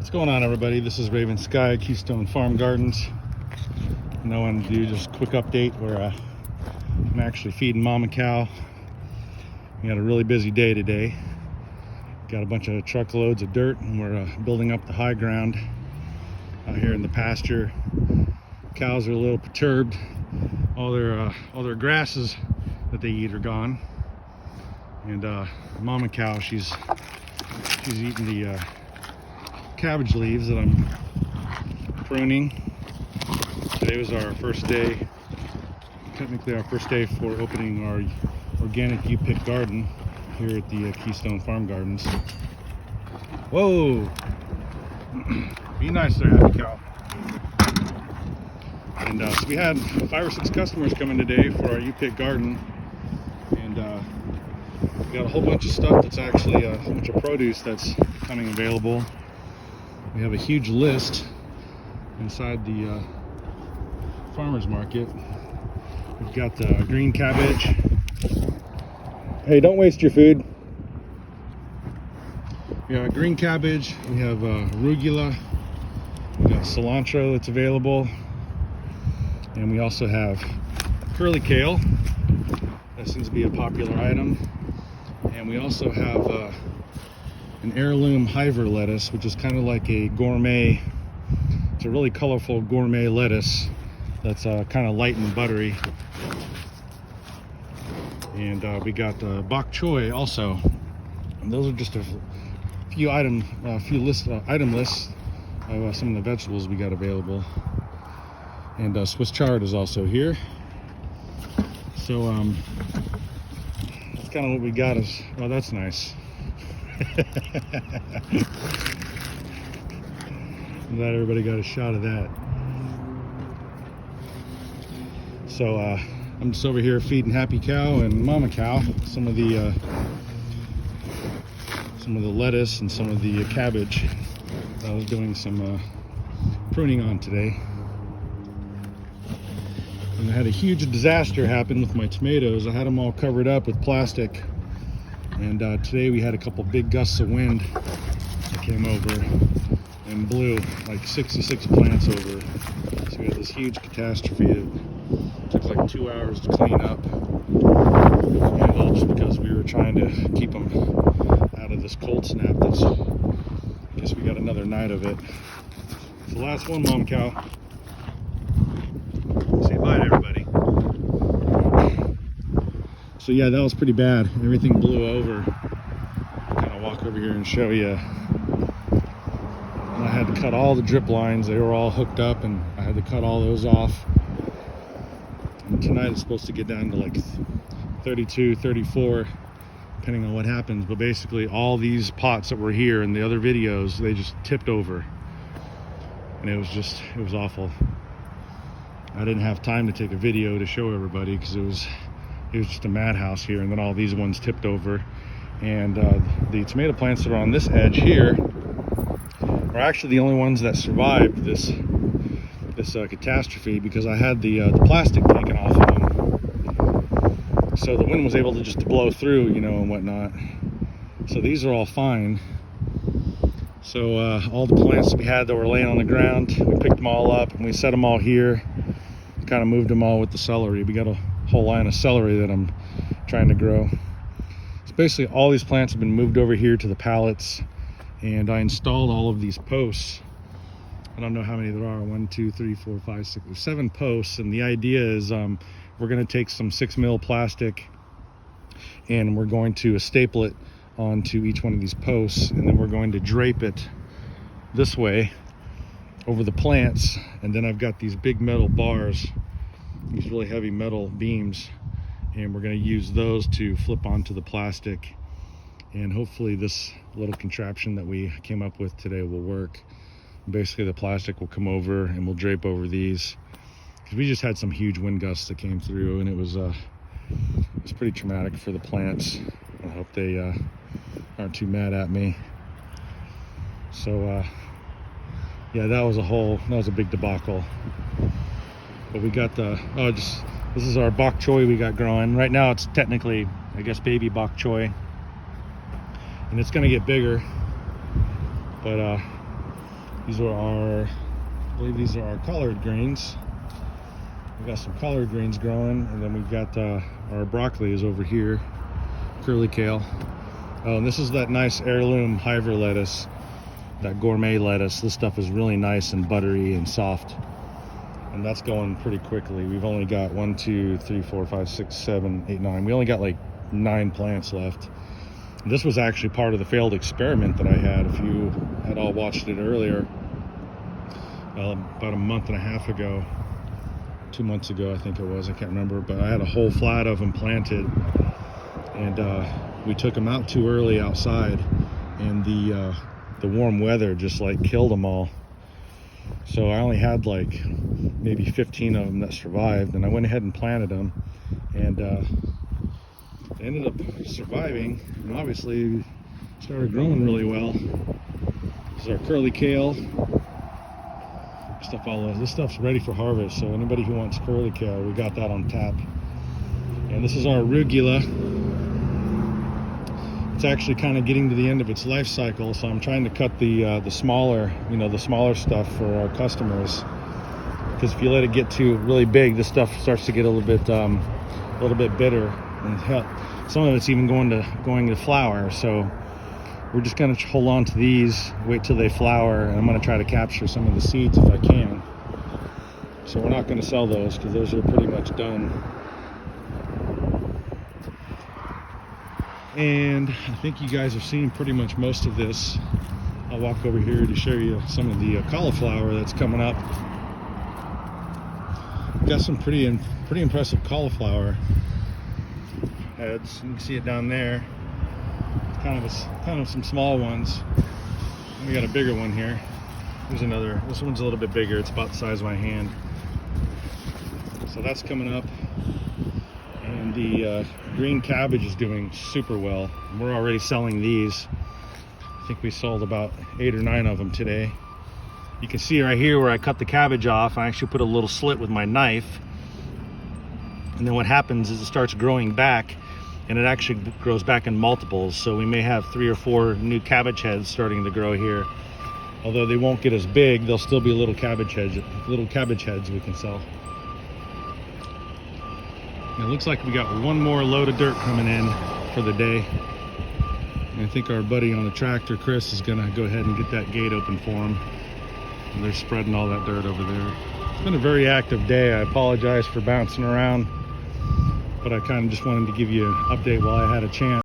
What's going on, everybody? This is Raven Sky, Keystone Farm Gardens. I wanted to do just a quick update where I'm actually feeding mama cow. We had a really busy day today. Got a bunch of truckloads of dirt, and we're building up the high ground out here in the pasture. Cows are a little perturbed. All their grasses that they eat are gone, and mama cow, she's eating the cabbage leaves that I'm pruning. Today was our first day, technically our first day for opening our organic you-pick garden here at the Keystone Farm Gardens. Whoa! Be nice there, happy cow. And so we had 5 or 6 customers come in today for our you-pick garden, and we got a whole bunch of stuff that's actually a whole bunch of produce that's becoming available. We have a huge list inside the farmers market. We've got the green cabbage. Hey, don't waste your food. We have green cabbage. We have arugula. We got cilantro that's available, and we also have curly kale. That seems to be a popular item. And we also have an heirloom Hiver lettuce, which is kind of like a gourmet. It's a really colorful gourmet lettuce that's kind of light and buttery. And we got bok choy also. And those are just a few item lists of some of the vegetables we got available. And Swiss chard is also here. So that's kind of what we got. Oh, that's nice. I'm glad everybody got a shot of that. So I'm just over here feeding happy cow and mama cow some of the lettuce and some of the cabbage I was doing some pruning on today. And I had a huge disaster happen with my tomatoes. I had them all covered up with plastic, and today we had a couple big gusts of wind that came over and blew like 66 plants over. So we had this huge catastrophe. It took like 2 hours to clean up, and all just because we were trying to keep them out of this cold snap. I guess we got another night of it. It's the last one, mom cow. Say bye to everybody. So yeah, that was pretty bad. Everything blew over. I'll kind of walk over here and show you. And I had to cut all the drip lines. They were all hooked up, and I had to cut all those off. And tonight it's supposed to get down to like 32, 34, depending on what happens. But basically all these pots that were here in the other videos, they just tipped over. And it was awful. I didn't have time to take a video to show everybody because it was just a madhouse here. And then all these ones tipped over, and the tomato plants that are on this edge here are actually the only ones that survived this catastrophe, because I had the plastic taken off of them, so the wind was able to just blow through, and whatnot. So these are all fine. So all the plants that we had that were laying on the ground, we picked them all up and we set them all here. Kind of moved them all with the celery. We got a whole line of celery that I'm trying to grow. So basically all these plants have been moved over here to the pallets, and I installed all of these posts. I don't know how many there are. 1, 2, 3, 4, 5, 6, 7 posts. And the idea is we're going to take some 6mm plastic, and we're going to staple it onto each one of these posts, and then we're going to drape it this way over the plants. And then I've got these big metal bars, these really heavy metal beams, and we're going to use those to flip onto the plastic. And hopefully this little contraption that we came up with today will work. Basically the plastic will come over and we'll drape over these, because we just had some huge wind gusts that came through, and it was pretty traumatic for the plants. I hope they aren't too mad at me. So yeah, that was a big debacle. But we got this is our bok choy we got growing. Right now it's technically, I guess, baby bok choy, and it's gonna get bigger. But These are I believe these are our collard greens. We got some collard greens growing, and then we've got our broccoli is over here, curly kale. Oh, and this is that nice heirloom Hyver lettuce, that gourmet lettuce. This stuff is really nice and buttery and soft, and that's going pretty quickly. We've only got 1, 2, 3, 4, 5, 6, 7, 8, 9. We only got like 9 plants left. And this was actually part of the failed experiment that I had. If you had all watched it earlier, about a month and a half ago, 2 months ago, I think it was, I can't remember, but I had a whole flat of them planted, and we took them out too early outside, and the warm weather just like killed them all. So I only had like maybe 15 of them that survived, and I went ahead and planted them, and they ended up surviving, and obviously started growing really well. This is our curly kale. Stuff all over. This stuff's ready for harvest, so anybody who wants curly kale, we got that on tap. And this is our arugula. It's actually kind of getting to the end of its life cycle, so I'm trying to cut the smaller, the smaller stuff for our customers, because if you let it get too really big, this stuff starts to get a little bit bitter, and some of it's even going to flower. So we're just going to hold on to these, wait till they flower, and I'm going to try to capture some of the seeds if I can. So we're not going to sell those because those are pretty much done. And I think you guys have seen pretty much most of this. I'll walk over here to show you some of the cauliflower that's coming up. Got some pretty impressive cauliflower heads. You can see it down there. Kind of some small ones. We got a bigger one here. Here's another. This one's a little bit bigger. It's about the size of my hand. So that's coming up. And the green cabbage is doing super well. We're already selling these. I think we sold about 8 or 9 of them today. You can see right here where I cut the cabbage off. I actually put a little slit with my knife. And then what happens is it starts growing back, and it actually grows back in multiples. So we may have 3 or 4 new cabbage heads starting to grow here. Although they won't get as big, they'll still be little cabbage heads we can sell. And it looks like we got one more load of dirt coming in for the day. And I think our buddy on the tractor, Chris, is gonna go ahead and get that gate open for him. And they're spreading all that dirt over there. It's been a very active day. I apologize for bouncing around, but I kind of just wanted to give you an update while I had a chance.